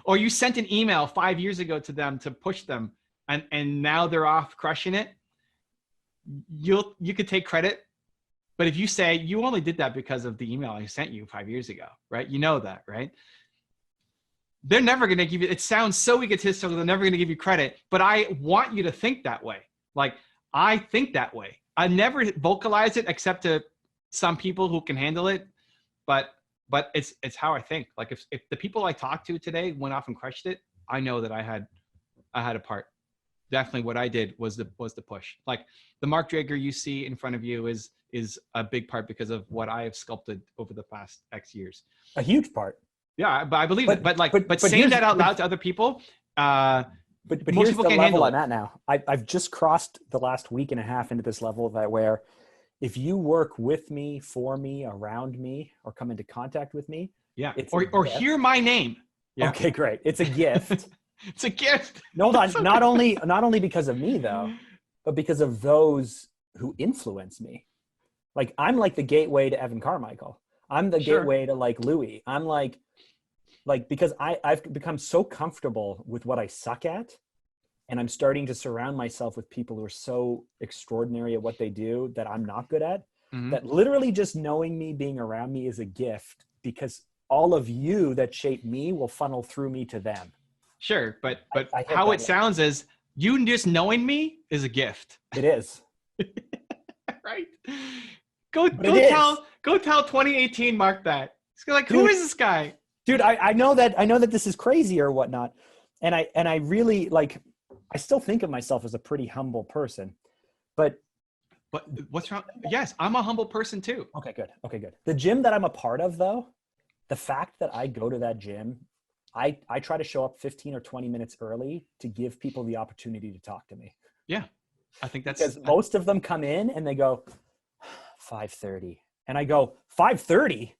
or you sent an email 5 years ago to them to push them, and now they're off crushing it. You could take credit. But if you say you only did that because of the email I sent you 5 years ago, right? You know that, right? They're never going to give you, it sounds so egotistical, they're never going to give you credit, but I want you to think that way. Like, I think that way. I never vocalize it except to some people who can handle it, but it's how I think. Like, if the people I talked to today went off and crushed it, I know that I had a part. definitely what I did was the push. Like the Mark Drager you see in front of you is a big part because of what I have sculpted over the past X years. A huge part. Yeah, but I believe it. But saying that out loud to other people, but most here's people the can't level handle I'm it. at now. I've just crossed the last week and a half into this level that where if you work with me, for me, around me, or come into contact with me, Yeah, it's or hear my name. Yeah. Okay, great. It's a gift. It's a gift. No, not only because of me though, but because of those who influence me. Like I'm like the gateway to Evan Carmichael. I'm the gateway to like Louis. I'm like because I've become so comfortable with what I suck at, and I'm starting to surround myself with people who are so extraordinary at what they do that I'm not good at, that literally just knowing me, being around me is a gift, because all of you that shape me will funnel through me to them. Sure, but I how it sounds is you just knowing me is a gift. It is. Right? Go tell 2018 Mark that. It's like, dude, who is this guy? Dude, I know that this is crazy or whatnot. And I really like, I still think of myself as a pretty humble person, but what's wrong? Yes, I'm a humble person too. Okay, good. The gym that I'm a part of though, the fact that I go to that gym, I try to show up 15 or 20 minutes early to give people the opportunity to talk to me. Yeah. I think that's because most of them come in and they go 5:30. And I go, 5:30?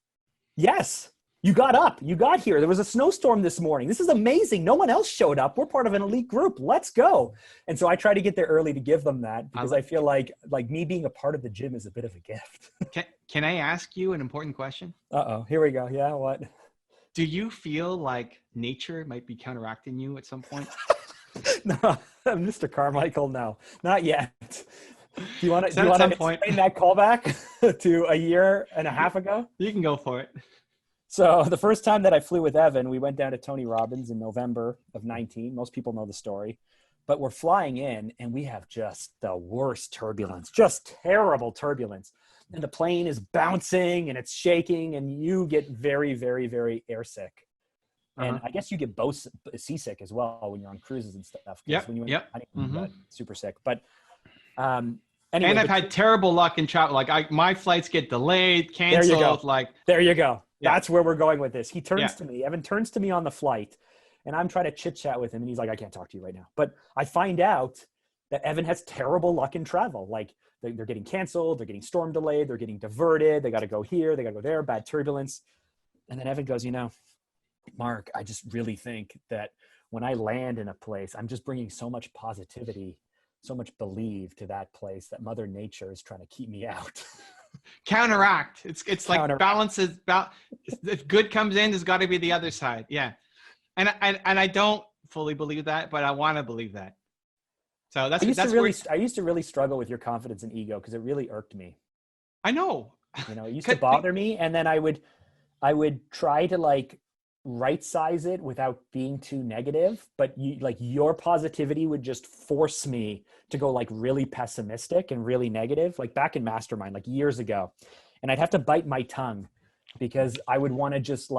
Yes. You got up. You got here. There was a snowstorm this morning. This is amazing. No one else showed up. We're part of an elite group. Let's go. And so I try to get there early to give them that, because I feel like me being a part of the gym is a bit of a gift. Can I ask you an important question? Uh-oh. Here we go. Yeah, what? Do you feel like nature might be counteracting you at some point? No, Mr. Carmichael, no, not yet. Do you want to explain that callback to a year and a half ago? You can go for it. So the first time that I flew with Evan, we went down to Tony Robbins in November of 19. Most people know the story, but we're flying in and we have just the worst turbulence, just terrible turbulence. And the plane is bouncing and it's shaking and you get very, very, very airsick. And I guess you get both seasick as well when you're on cruises and stuff. Yeah. Super sick. But anyway, and I've had terrible luck in travel. Like my flights get delayed, canceled. There you go. There you go. Yeah. That's where we're going with this. He turns to me. Evan turns to me on the flight, and I'm trying to chit chat with him, and he's like, "I can't talk to you right now." But I find out that Evan has terrible luck in travel. Like they're getting canceled, they're getting storm delayed, they're getting diverted. They got to go here, they got to go there. Bad turbulence. And then Evan goes, Mark, I just really think that when I land in a place, I'm just bringing so much positivity, so much belief to that place that Mother Nature is trying to keep me out. Counteract. It's like balances. If good comes in, there's got to be the other side. Yeah, and I don't fully believe that, but I want to believe that. So I used to really struggle with your confidence and ego, because it really irked me. I know. It used to bother me, and then I would try to right size it without being too negative, but your positivity would just force me to go really pessimistic and really negative, back in Mastermind years ago. And I'd have to bite my tongue because I would want to just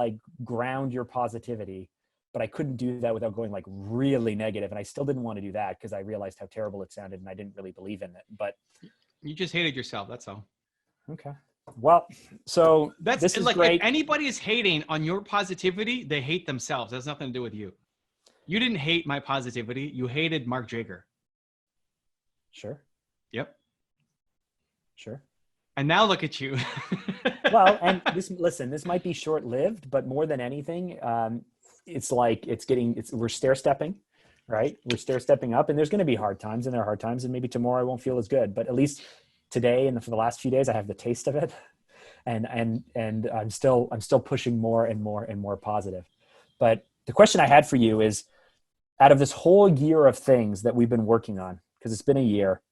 ground your positivity, but I couldn't do that without going really negative. And I still didn't want to do that because I realized how terrible it sounded and I didn't really believe in it. But you just hated yourself. That's all. Okay. Well, so this is great. If anybody is hating on your positivity, they hate themselves. It has nothing to do with you. You didn't hate my positivity. You hated Mark Drager. Sure. Yep. Sure. And now look at you. Well, and this might be short-lived, but more than anything, we're stair-stepping, right? We're stair-stepping up, and there's going to be hard times, and there are hard times, and maybe tomorrow I won't feel as good, but at least today and for the last few days, I have the taste of it, and I'm still pushing more and more and more positive. But the question I had for you is, out of this whole year of things that we've been working on, because it's been a year.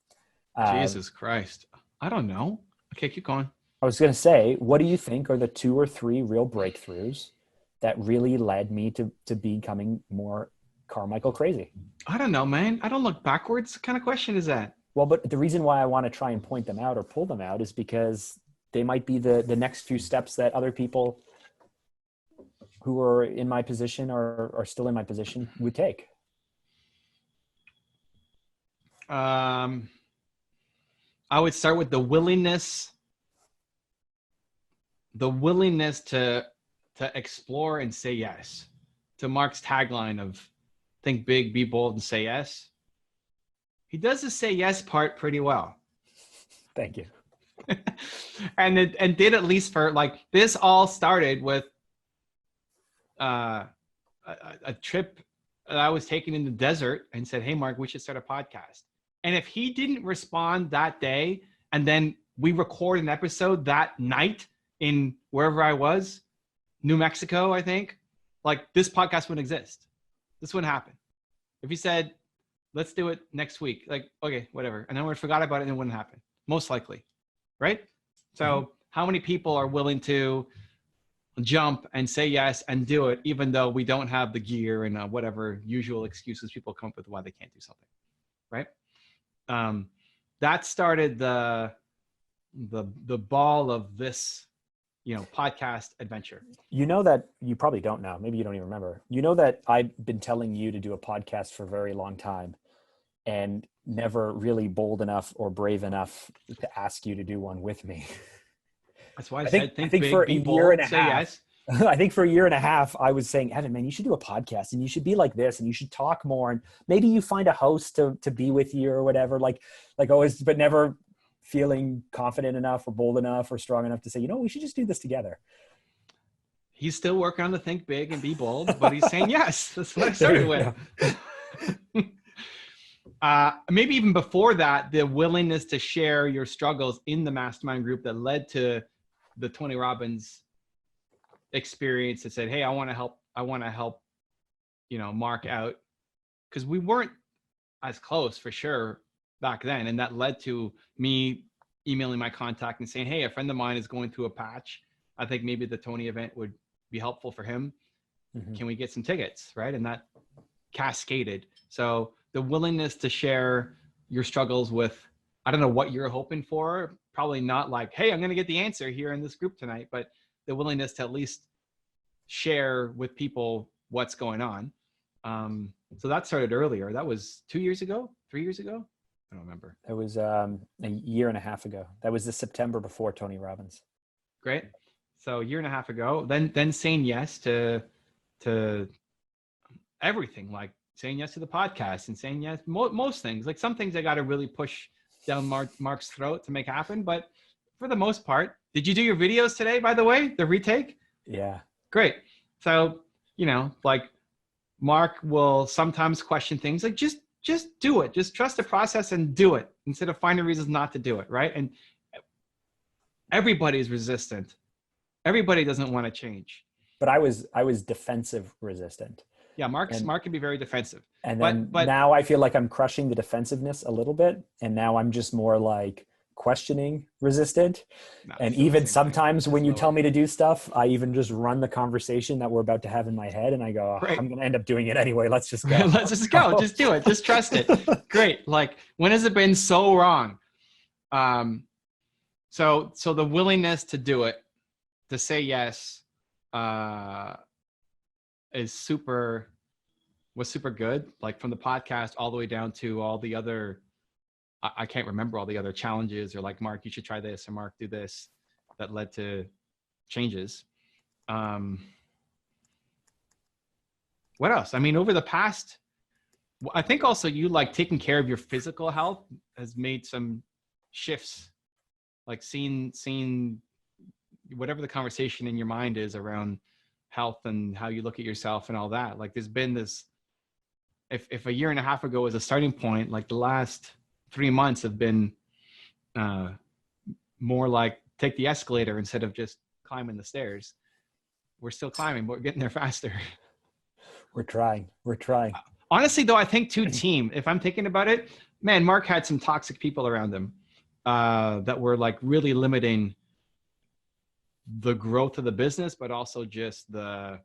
Jesus Christ. I don't know. Okay, keep going. I was going to say, what do you think are the 2 or 3 real breakthroughs that really led me to becoming more Carmichael crazy? I don't know, man. I don't look backwards. What kind of question is that? Well, but the reason why I want to try and point them out or pull them out is because they might be the next few steps that other people who are in my position or are still in my position would take. I would start with the willingness to explore and say yes. To Mark's tagline of think big, be bold, and say yes. He does the say yes part pretty well. Thank you. and did at least for like this all started with a trip that I was taking in the desert and said, hey, Mark, we should start a podcast. And if he didn't respond that day, and then we record an episode that night in wherever I was, New Mexico, I think, like this podcast wouldn't exist. This wouldn't happen. If he said, let's do it next week, like, okay, whatever. And then we forgot about it and it wouldn't happen. Most likely. Right? So how many people are willing to jump and say yes and do it, even though we don't have the gear and whatever usual excuses people come up with why they can't do something, right? That started the ball of this, podcast adventure. You know that you probably don't know. Maybe you don't even remember. You know that I've been telling you to do a podcast for a very long time, and never really bold enough or brave enough to ask you to do one with me. That's why I think big, for be a bold, year and a say half, yes. I think for a year and a half, I was saying, Evan, man, you should do a podcast and you should be like this and you should talk more. And maybe you find a host to be with you or whatever, like always, but never feeling confident enough or bold enough or strong enough to say, we should just do this together. He's still working on the think big and be bold, but he's saying yes. That's what I started with. Maybe even before that, the willingness to share your struggles in the mastermind group that led to the Tony Robbins experience that said, hey, I want to help, Mark out. Because we weren't as close for sure back then. And that led to me emailing my contact and saying, hey, a friend of mine is going through a patch. I think maybe the Tony event would be helpful for him. Mm-hmm. Can we get some tickets? Right. And that cascaded. So the willingness to share your struggles with, I don't know what you're hoping for, probably not like, hey, I'm going to get the answer here in this group tonight, but the willingness to at least share with people what's going on. So that started earlier. That was 2 years ago, 3 years ago. I don't remember. It was a year and a half ago. That was the September before Tony Robbins. Great. So a year and a half ago, then saying yes to everything, like saying yes to the podcast and saying yes, most things. Like some things I got to really push down Mark's throat to make happen. But for the most part, did you do your videos today, by the way, the retake? Yeah. Great. So, like Mark will sometimes question things like, just do it. Just trust the process and do it instead of finding reasons not to do it. Right. And everybody's resistant. Everybody doesn't want to change. But I was defensive resistant. Yeah. Mark can be very defensive. And then but now I feel like I'm crushing the defensiveness a little bit. And now I'm just more like questioning resistant. No, and even sometimes when you tell me to do stuff, I even just run the conversation that we're about to have in my head. And I go, I'm going to end up doing it anyway. Let's just go. Let's just go. Just do it. Just trust it. Great. Like, when has it been so wrong? So the willingness to do it, to say yes, was super good. Like from the podcast all the way down to all the other, I can't remember all the other challenges, or like, Mark, you should try this, or Mark, do this, that led to changes. What else? I mean, over the past, I think also you like taking care of your physical health has made some shifts, like seeing whatever the conversation in your mind is around health and how you look at yourself and all that. Like there's been this, if a year and a half ago was a starting point, like the last 3 months have been more like take the escalator instead of just climbing the stairs. We're still climbing, but we're getting there faster. We're trying. Honestly, though, I think team, if I'm thinking about it, man, Mark had some toxic people around him that were like really limiting the growth of the business, but also just the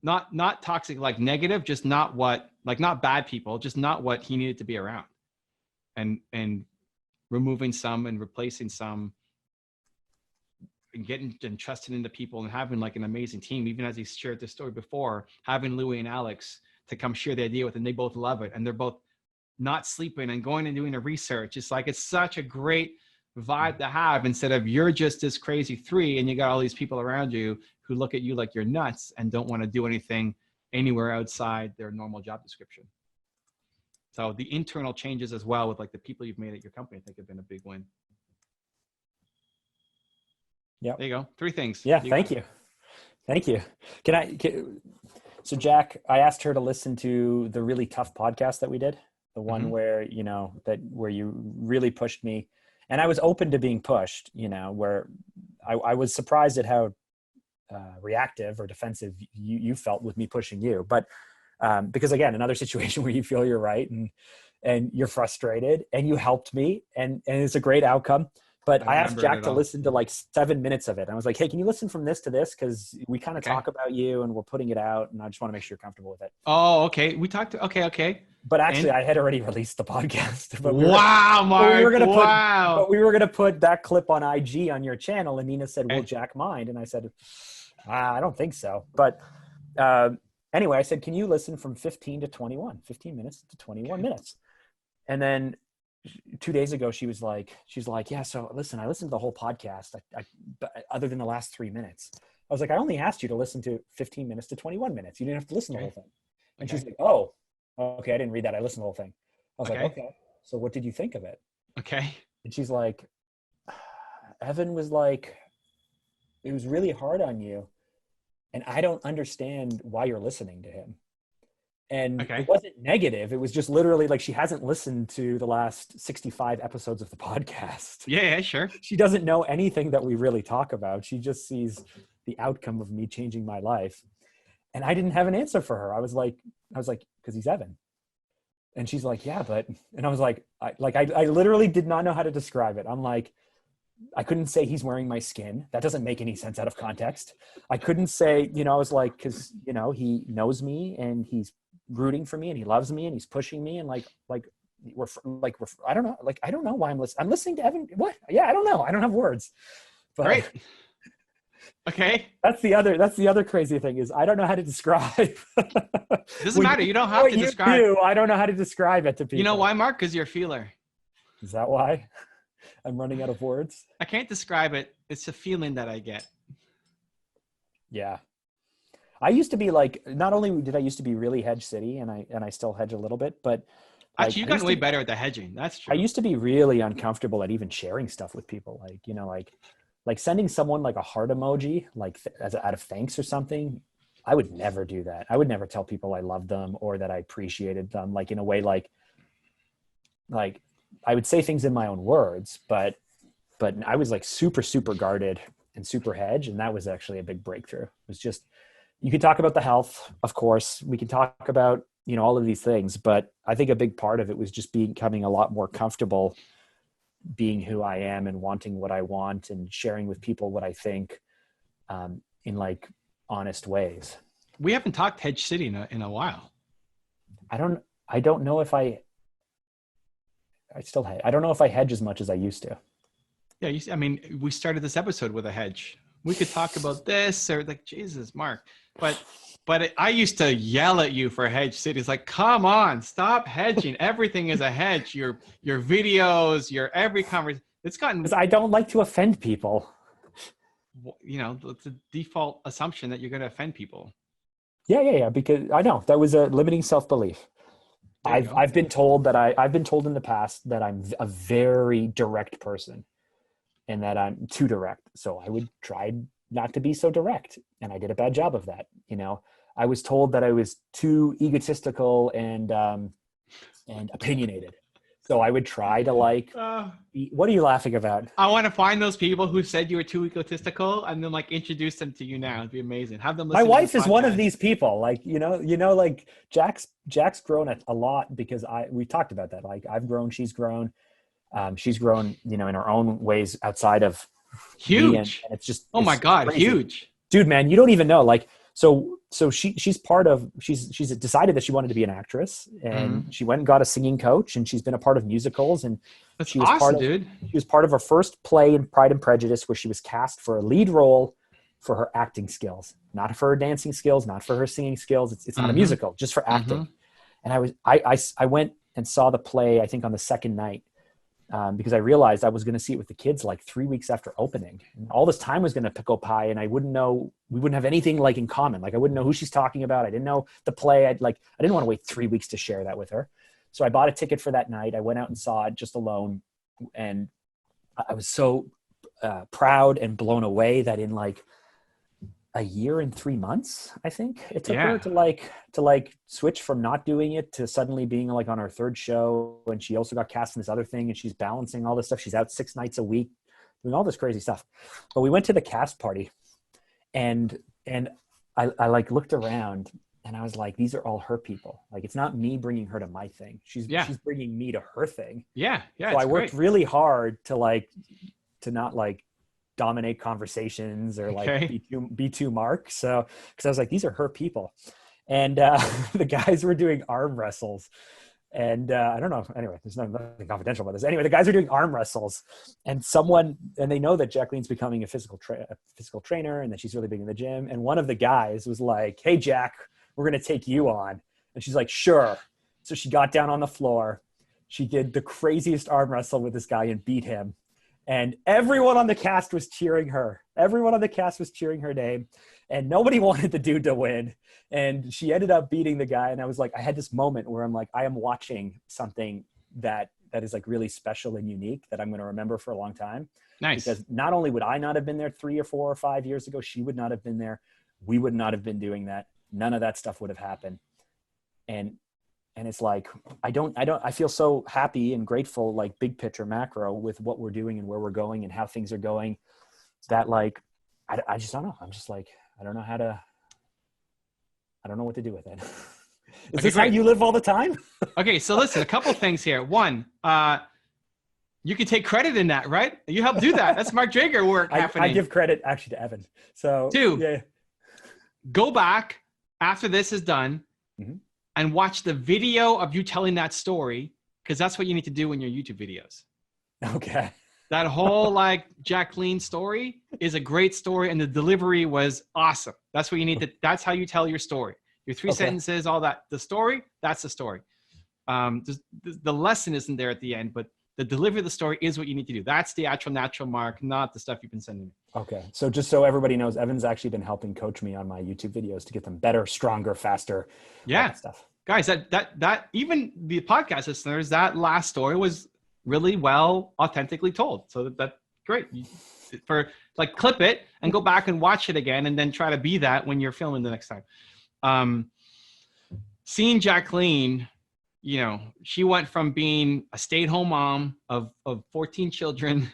not toxic, like negative, just not bad people, just not what he needed to be around, and removing some and replacing some, and getting and trusting into people and having like an amazing team. Even as he shared this story before, having Louie and Alex to come share the idea with, and they both love it, and they're both not sleeping and going and doing the research. It's like, it's such a great vibe to have, instead of you're just this crazy 3 and you got all these people around you who look at you like you're nuts and don't want to do anything anywhere outside their normal job description. So the internal changes as well with like the people you've made at your company, I think have been a big win. Yeah. There you go. 3 things. Yeah. Thank you. Thank you. So Jack, I asked her to listen to the really tough podcast that we did, the one where, you know, where you really pushed me, and I was open to being pushed, you know, where I was surprised at how reactive or defensive you felt with me pushing you. But because again, another situation where you feel you're right and you're frustrated, and you helped me, and it's a great outcome. But I asked Jack to listen to like 7 minutes of it. I was like, hey, can you listen from this to this? Because we kind of talk about you and we're putting it out, and I just want to make sure you're comfortable with it. Oh, okay. We talked to, okay. But actually, I had already released the podcast. But Mark. But we were going to put that clip on IG on your channel. And Nina said, will Jack mind? And I said, I don't think so. But anyway, I said, can you listen from 15 minutes to 21 minutes? And then 2 days ago, she's like, yeah, so listen, I listened to the whole podcast, other than the last 3 minutes. I was like, I only asked you to listen to 15 minutes to 21 minutes. You didn't have to listen to the whole thing. And she's like, oh, okay, I didn't read that. I listened to the whole thing. I was like, okay, so what did you think of it? Okay. And she's like, Evan was like, it was really hard on you, and I don't understand why you're listening to him. And it wasn't negative. It was just literally like, she hasn't listened to the last 65 episodes of the podcast. Yeah, sure. She doesn't know anything that we really talk about. She just sees the outcome of me changing my life. And I didn't have an answer for her. I was like, because he's Evan. And she's like, yeah, but, and I was like, I literally did not know how to describe it. I'm like, I couldn't say he's wearing my skin. That doesn't make any sense out of context. I couldn't say, you know, I was like, cause you know, he knows me and he's rooting for me and he loves me and he's pushing me. And I don't know why I'm listening to Evan. What? Yeah. I don't know. I don't have words. But great. Okay. That's the other crazy thing is I don't know how to describe. Doesn't matter. You don't have to describe. I don't know how to describe it to people. You know why, Mark? Because you're a feeler. Is that why? I'm running out of words. I can't describe it. It's a feeling that I get. Yeah. I used to be like, not only did I used to be really hedge city, and I still hedge a little bit, but actually, you've gotten way better at the hedging. That's true. I used to be really uncomfortable at even sharing stuff with people. Like, you know, like sending someone like a heart emoji, like out of thanks or something. I would never do that. I would never tell people I loved them or that I appreciated them. Like in a way, like I would say things in my own words, but I was like super, super guarded and super hedge. And that was actually a big breakthrough. It was just, you could talk about the health, of course. We could talk about, you know, all of these things, but I think a big part of it was just becoming a lot more comfortable being who I am and wanting what I want and sharing with people what I think in like honest ways. We haven't talked hedge city in a while. I don't know if I still hedge. I don't know if I hedge as much as I used to. Yeah. I mean, we started this episode with a hedge. We could talk about this or like, Jesus, Mark, but I used to yell at you for hedge city. It's like, come on, stop hedging. Everything is a hedge. Your videos, your every conversation. It's gotten. I don't like to offend people. You know, it's a default assumption that you're going to offend people. Yeah. Because I know that was a limiting self-belief. I've been told I've been told in the past that I'm a very direct person and that I'm too direct. So I would try not to be so direct. And I did a bad job of that. You know, I was told that I was too egotistical and opinionated. So I would try to like, what are you laughing about? I want to find those people who said you were too egotistical and then like introduce them to you now. It'd be amazing. Have them listen. My wife is one of these people. Like, you know, like Jack's grown a lot because we talked about that. Like I've grown, she's grown, you know, in her own ways outside of huge. And it's just, oh my God, crazy. Huge. Dude, man, you don't even know. Like, so she's decided that she wanted to be an actress and she went and got a singing coach and she's been a part of musicals and she was awesome, dude. She was part of her first play in Pride and Prejudice where she was cast for a lead role for her acting skills, not for her dancing skills, not for her singing skills. It's not a musical, just for acting. And I went and saw the play, I think on the second night, because I realized I was going to see it with the kids like 3 weeks after opening, and all this time was going to go by, and we wouldn't have anything like in common. Like I wouldn't know who she's talking about. I didn't know the play. I didn't want to wait 3 weeks to share that with her. So I bought a ticket for that night. I went out and saw it just alone. And I was so proud and blown away that in like a year and 3 months, I think it took her to switch from not doing it to suddenly being like on her third show. And she also got cast in this other thing, and she's balancing all this stuff. She's out 6 nights a week doing all this crazy stuff. But we went to the cast party, and I like looked around, and I was like, these are all her people. Like, it's not me bringing her to my thing. She's bringing me to her thing. Yeah. So I worked really hard to not like dominate conversations or like be too Mark. So, cause I was like, these are her people. And the guys were doing arm wrestles, and I don't know. Anyway, there's nothing confidential about this. Anyway, the guys are doing arm wrestles, and they know that Jacqueline's becoming a physical trainer, and that she's really big in the gym. And one of the guys was like, "Hey, Jack, we're going to take you on." And she's like, "Sure." So she got down on the floor. She did the craziest arm wrestle with this guy and beat him. And everyone on the cast was cheering her. Everyone on the cast was cheering her name. And nobody wanted the dude to win. And she ended up beating the guy. And I was like, I had this moment where I'm like, I am watching something that is like really special and unique that I'm going to remember for a long time. Nice. Because not only would I not have been there 3 or 4 or 5 years ago, she would not have been there. We would not have been doing that. None of that stuff would have happened. And it's like, I feel so happy and grateful, like big picture macro, with what we're doing and where we're going and how things are going, that like, I just don't know. I'm just like, I don't know what to do with it. Is this how you live all the time? Okay. So listen, a couple things here. One, you can take credit in that, right? You helped do that. That's Mark Drager work happening. I give credit actually to Evan. So 2, go back after this is done, mm-hmm. and watch the video of you telling that story, because that's what you need to do in your YouTube videos. Okay. That whole like Jacqueline story is a great story, and the delivery was awesome. That's what you need to. That's how you tell your story. Your 3 sentences, all that. The story, that's the story. The lesson isn't there at the end, but the delivery of the story is what you need to do. That's the actual natural Mark, not the stuff you've been sending me. Okay. So just so everybody knows, Evan's actually been helping coach me on my YouTube videos to get them better, stronger, faster. Yeah. All that stuff. Guys, that even the podcast listeners, that last story was really well authentically told. So that's great. For like, clip it and go back and watch it again, and then try to be that when you're filming the next time. Seeing Jacqueline, she went from being a stay-at-home mom of 14 children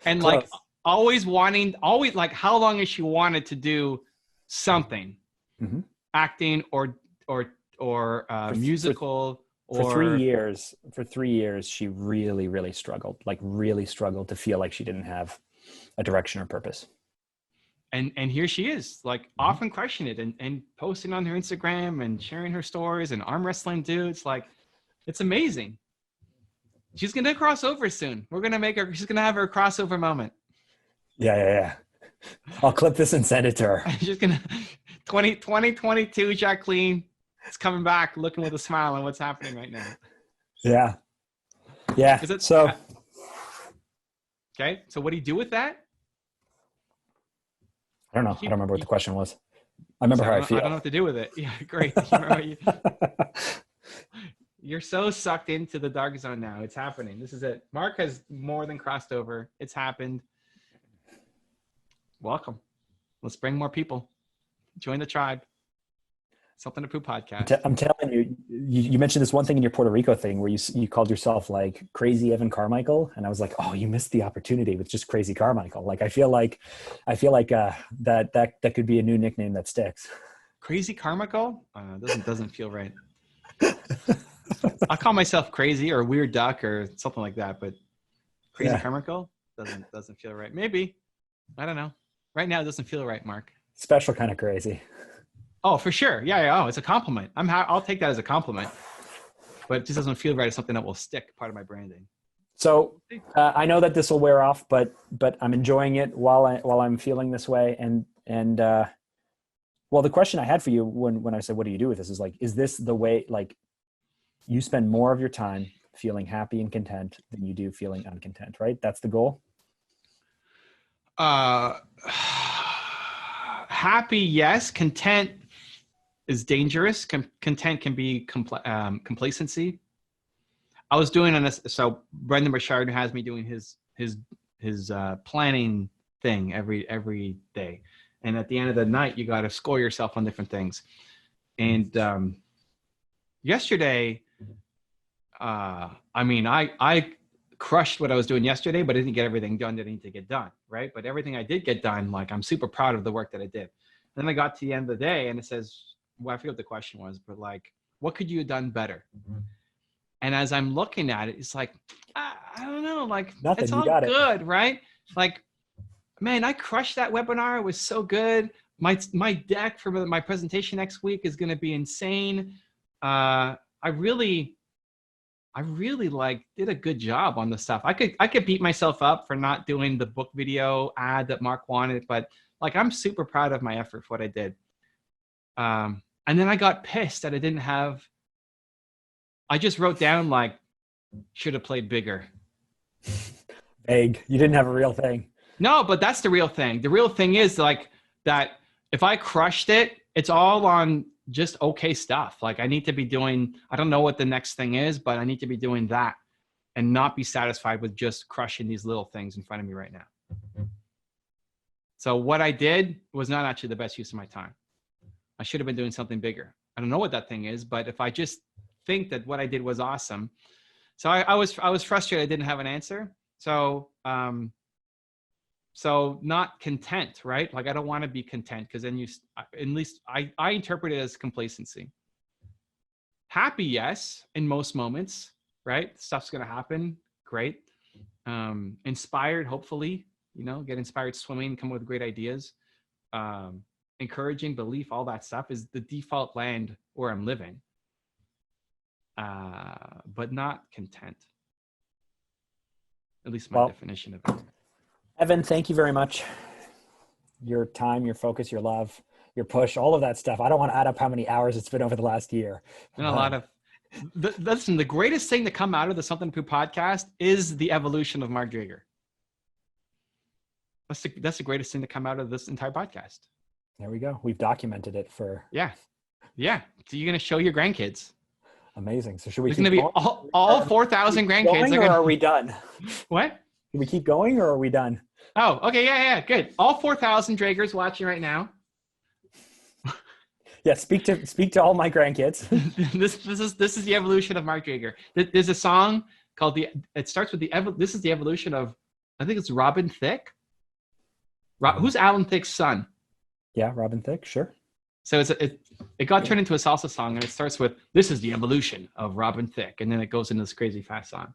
and like always like, how long has she wanted to do something, mm-hmm. acting or musical? For 3 years, she really struggled to feel like she didn't have a direction or purpose. And here she is, like, mm-hmm. often questioning it and posting on her Instagram and sharing her stories and arm wrestling dudes. Like, it's amazing. She's going to cross over soon. She's going to have her crossover moment. Yeah. I'll clip this and send it to her. She's going to, 2022 Jacqueline is coming back looking with a smile on what's happening right now. Yeah. Okay. So what do you do with that? I don't know. I don't remember what the question was. I remember how I feel. I don't know what to do with it. Yeah, great. You're so sucked into the dark zone now. It's happening. This is it. Mark has more than crossed over. It's happened. Welcome. Let's bring more people. Join the tribe. Something to Poop podcast. I'm telling you, you mentioned this one thing in your Puerto Rico thing where you called yourself like Crazy Evan Carmichael, and I was like, oh, you missed the opportunity with just Crazy Carmichael. Like I feel like that could be a new nickname that sticks. Crazy Carmichael doesn't feel right. I call myself Crazy or Weird Duck or something like that, but Crazy Carmichael doesn't feel right. Maybe, I don't know. Right now, it doesn't feel right, Mark. Special kind of crazy. Oh, for sure. Yeah. Oh, it's a compliment. I'll take that as a compliment, but it just doesn't feel right as something that will stick, part of my branding. So I know that this will wear off, but I'm enjoying it while I'm feeling this way. And well, the question I had for you when I said, what do you do with this, is like, is this the way, like, you spend more of your time feeling happy and content than you do feeling uncontent, right? That's the goal. Happy, yes. Content is dangerous. Content can be complacency. I was doing on this. So Brendan Burchard has me doing his planning thing every day, and at the end of the night, you got to score yourself on different things. And yesterday, I crushed what I was doing yesterday, but I didn't get everything done that I need to get done, right? But everything I did get done, like I'm super proud of the work that I did. Then I got to the end of the day, and it says, well, I forget what the question was, but like, what could you have done better? And as I'm looking at it, it's like, I don't know, like Nothing, it's all good, right? Like, man, I crushed that webinar. It was so good. My deck for my presentation next week is going to be insane. I really like did a good job on the stuff. I could beat myself up for not doing the book video ad that Mark wanted, but like I'm super proud of my effort for what I did. And then I got pissed that I didn't have. I just wrote down like should have played bigger. Vague. You didn't have a real thing. No, but that's the real thing. The real thing is like that. If I crushed it, it's all on just okay stuff. Like I need to be doing, I don't know what the next thing is, but I need to be doing that and not be satisfied with just crushing these little things in front of me right now. So what I did was not actually the best use of my time. I should have been doing something bigger. I don't know what that thing is, but if I just think that what I did was awesome. So I was frustrated I didn't have an answer. So not content, right? Like I don't want to be content because then at least I interpret it as complacency. Happy, yes, in most moments, right? Stuff's going to happen. Great. Inspired, hopefully, get inspired swimming, come up with great ideas. Encouraging, belief, all that stuff is the default land where I'm living. But not content. At least my definition of it. Evan, thank you very much. Your time, your focus, your love, your push, all of that stuff. I don't want to add up how many hours it's been over the last year. And a lot of, listen, the greatest thing to come out of the Something to Prove podcast is the evolution of Mark Drager. That's the greatest thing to come out of this entire podcast. There we go. We've documented it for. Yeah. So you're going to show your grandkids. Amazing. So should we? There's going to be all 4,000 grandkids. Or are we done? What? Should we keep going or are we done? Oh, okay. Yeah. Good. All 4,000 Dragers watching right now. Yeah. Speak to all my grandkids. This is the evolution of Mark Drager. There's a song called it starts with this is the evolution of, I think it's Robin Thicke. Who's Alan Thicke's son? Yeah. Robin Thicke. Sure. So it got turned into a salsa song, and it starts with, this is the evolution of Robin Thicke. And then it goes into this crazy fast song.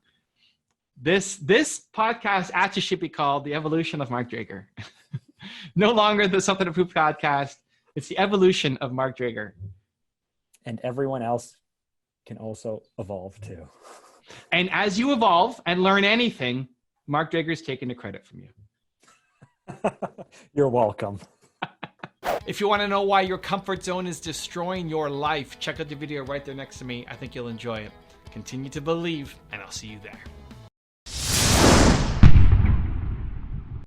This podcast actually should be called The Evolution of Mark Drager. No longer the Something to Prove podcast. It's the evolution of Mark Drager. And everyone else can also evolve too. And as you evolve and learn anything, Mark Drager is taking the credit from you. You're welcome. If you want to know why your comfort zone is destroying your life, check out the video right there next to me. I think you'll enjoy it. Continue to believe, and I'll see you there.